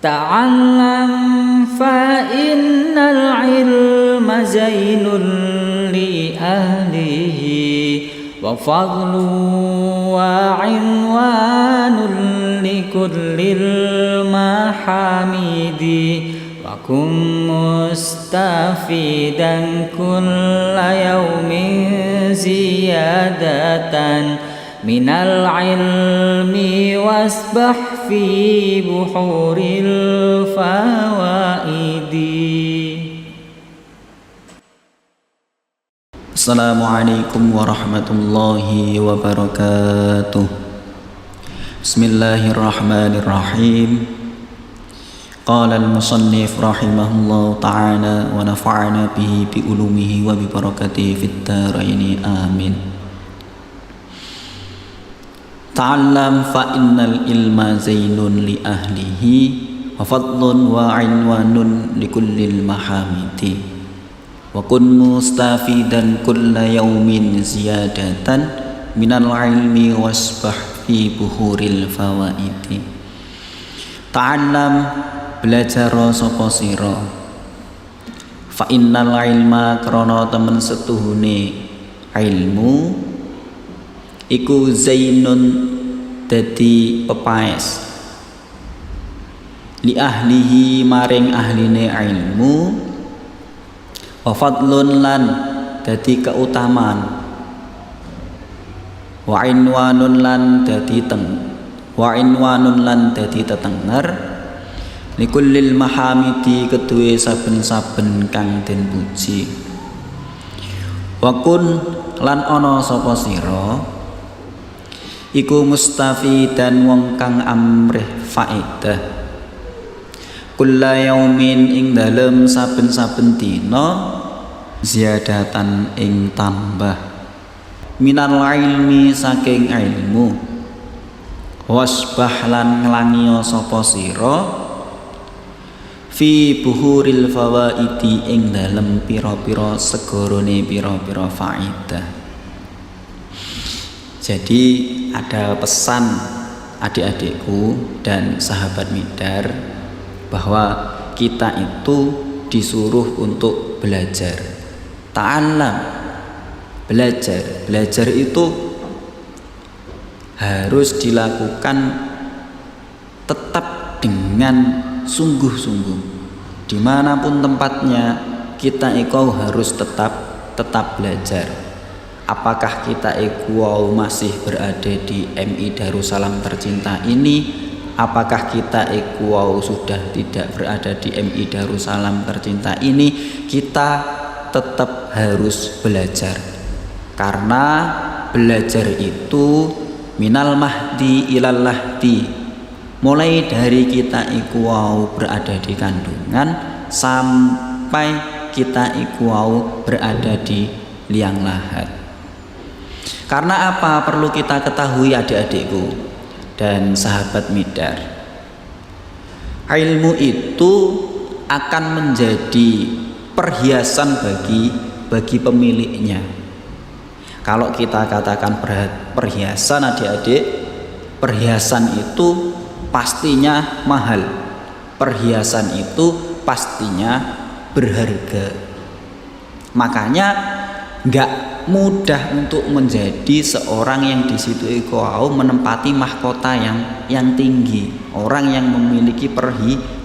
ta'allam fa innal ilma zainun li ahlihi wa fadlu wa inwanun li kullil mahamidi wa kum mustafidan kulla yawmin ziyadatan minal ilmi wasbah fi buhuril fawaidi. Assalamualaikum warahmatullahi wabarakatuh. Bismillahirrahmanirrahim. Qala al-musannif rahimahullahu ta'ala wa nafa'ana bihi bi ulumihi wa bi barakatihi fid dharaini amin. Ta'allam fa innal ilma zainun li ahlihi wa fadlun wa inwanun li kullil mahamidi wa kun mustafidan kulla yaumin ziyadatan minal ilmi wasbah fi buhuril fawaidi. Ta'allam, belajar sapa sira, fa innal ilma krana temen setuhune ilmu iku zainun dadi pepaes li ahlihi maring ahline ilmu wa fadlun lan dadi keutamaan wa inwanun lan dadi tetenger likullil mahamidi kedue saben-saben kang den puji. Wa kun lan ana sapa sira iku mustafidan wong kang amrih faedah kulla yaumin ing dalem saben-saben dina ziyadatan ing tambah minal ilmi saking ilmu wasbah lan nglangi sapa sira fi buhuril fawaidi ing dalem pira-pira segarane pira-pira faedah. Jadi ada pesan adik-adikku dan sahabat Midar bahwa kita itu disuruh untuk belajar. Ta'allam, belajar. Belajar itu harus dilakukan tetap dengan sungguh-sungguh. Dimanapun tempatnya, kita itu harus tetap belajar. Apakah kita masih berada di MI Darussalam Tercinta ini? Apakah kita sudah tidak berada di MI Darussalam Tercinta ini? Kita tetap harus belajar, karena belajar itu minal mahdi ilal lahdi, mulai dari kita berada di kandungan sampai kita berada di liang lahat. Karena apa? Perlu kita ketahui adik-adikku dan sahabat Midar, ilmu itu akan menjadi perhiasan bagi pemiliknya. Kalau kita katakan perhiasan adik-adik, perhiasan itu pastinya mahal, perhiasan itu pastinya berharga. Makanya enggak mudah untuk menjadi seorang yang di situ menempati mahkota yang tinggi. Orang yang memiliki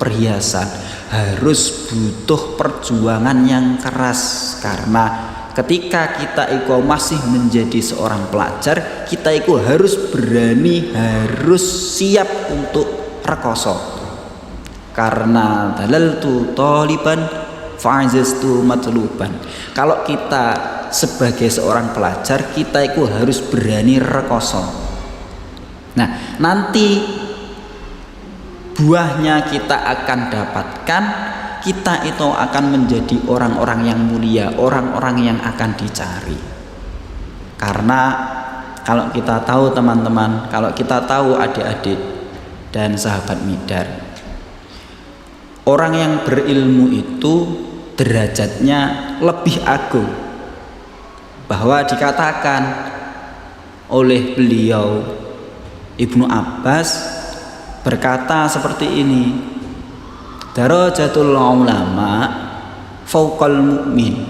perhiasan harus butuh perjuangan yang keras, karena ketika kita masih menjadi seorang pelajar, kita harus berani, harus siap untuk rekoso. Karena dalaltu taliban fa'azaztu matluban. Kalau kita sebagai seorang pelajar, kita harus berani rekoso. Nah, nanti buahnya kita akan dapatkan, kita itu akan menjadi orang-orang yang mulia, orang-orang yang akan dicari. Karena kalau kita tahu teman-teman, kalau kita tahu adik-adik dan sahabat Midar, orang yang berilmu itu derajatnya lebih agung. Bahwa dikatakan oleh beliau Ibnu Abbas berkata seperti ini, darajatul ulama fauqal mu'min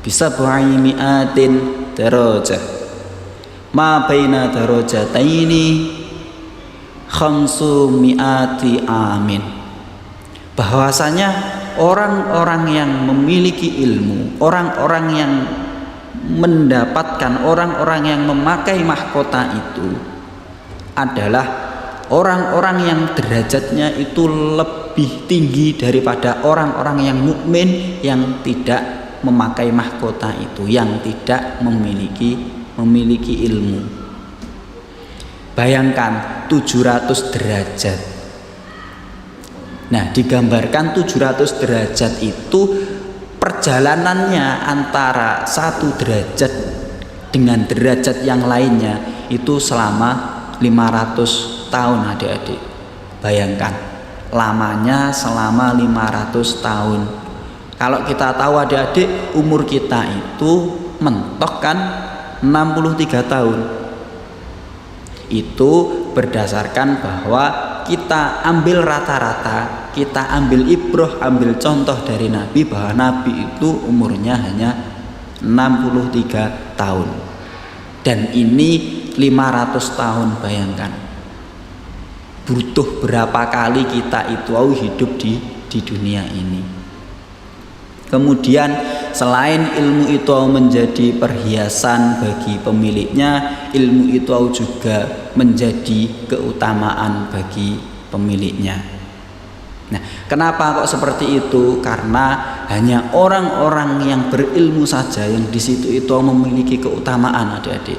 bisab'i mi'atin darajah ma baina darajataini khamsu mi'ati amin. Bahwasanya orang-orang yang memiliki ilmu, orang-orang yang mendapatkan, orang-orang yang memakai mahkota itu adalah orang-orang yang derajatnya itu lebih tinggi daripada orang-orang yang mukmin yang tidak memakai mahkota itu, yang tidak memiliki ilmu. Bayangkan 700 derajat. Nah, digambarkan 700 derajat itu perjalanannya antara satu derajat dengan derajat yang lainnya itu selama 500 tahun adik-adik. Bayangkan lamanya selama 500 tahun. Kalau kita tahu adik-adik umur kita itu mentok kan 63 tahun. Itu berdasarkan bahwa kita ambil rata-rata, kita ambil ibrah, ambil contoh dari Nabi bahwa Nabi itu umurnya hanya 63 tahun. Dan ini 500 tahun, bayangkan. Butuh berapa kali kita itu hidup di dunia ini. Kemudian selain ilmu itu menjadi perhiasan bagi pemiliknya, ilmu itu juga menjadi keutamaan bagi pemiliknya. Nah, kenapa kok seperti itu? Karena hanya orang-orang yang berilmu saja yang di situ itu memiliki keutamaan adik-adik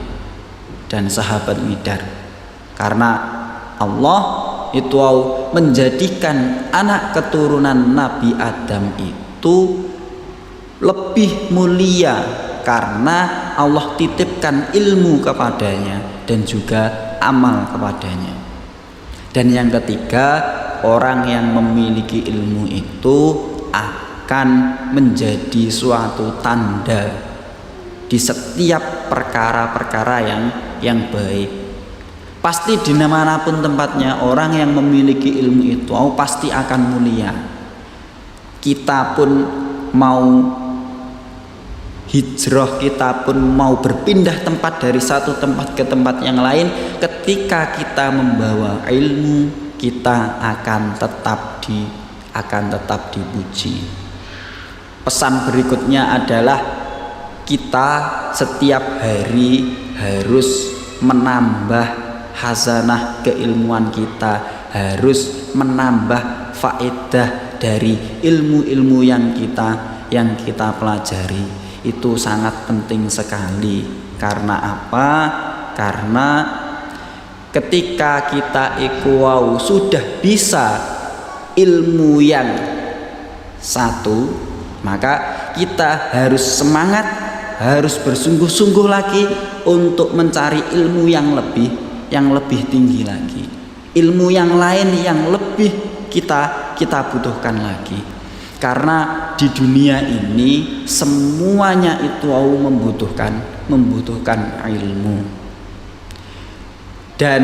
dan sahabat Midar. Karena Allah itu menjadikan anak keturunan Nabi Adam itu lebih mulia karena Allah titipkan ilmu kepadanya dan juga amal kepadanya. Dan yang ketiga, orang yang memiliki ilmu itu akan menjadi suatu tanda di setiap perkara-perkara yang baik. Pasti di manapun tempatnya orang yang memiliki ilmu itu pasti akan mulia. Kita pun mau hijrah, kita pun mau berpindah tempat dari satu tempat ke tempat yang lain, ketika kita membawa ilmu, kita akan tetap dipuji. Pesan berikutnya adalah kita setiap hari harus menambah hazanah keilmuan kita, harus menambah faedah dari ilmu-ilmu yang kita pelajari. Itu sangat penting sekali. Karena apa? Karena ketika kita sudah bisa ilmu yang satu, maka kita harus semangat, harus bersungguh-sungguh lagi untuk mencari ilmu yang lebih tinggi lagi, ilmu yang lain yang lebih kita butuhkan lagi. Karena di dunia ini semuanya itu membutuhkan ilmu. Dan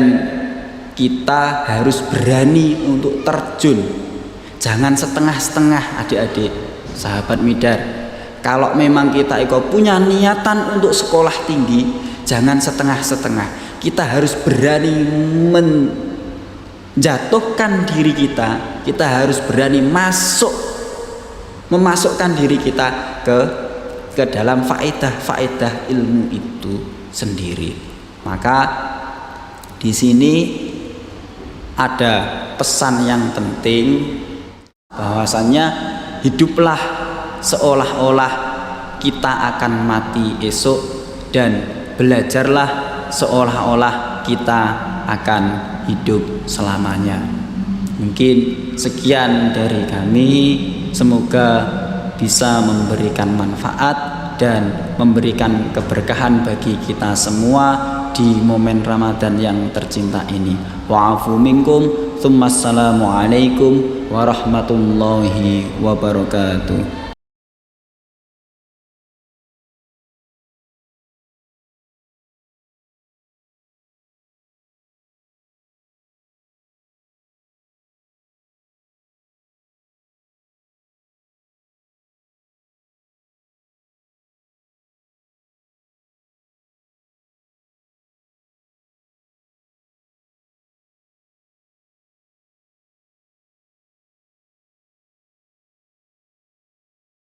kita harus berani untuk terjun. Jangan setengah-setengah adik-adik, sahabat Midar. Kalau memang kita punya niatan untuk sekolah tinggi, jangan setengah-setengah. Kita harus berani menjatuhkan diri kita. Kita harus berani memasukkan diri kita ke dalam faedah ilmu itu sendiri. Maka di sini ada pesan yang penting, bahwasannya hiduplah seolah-olah kita akan mati esok, dan belajarlah seolah-olah kita akan hidup selamanya. Mungkin sekian dari kami. Semoga bisa memberikan manfaat dan memberikan keberkahan bagi kita semua di momen Ramadan yang tercinta ini. Wa'afu minkum, tsumma assalamualaikum warahmatullahi wabarakatuh.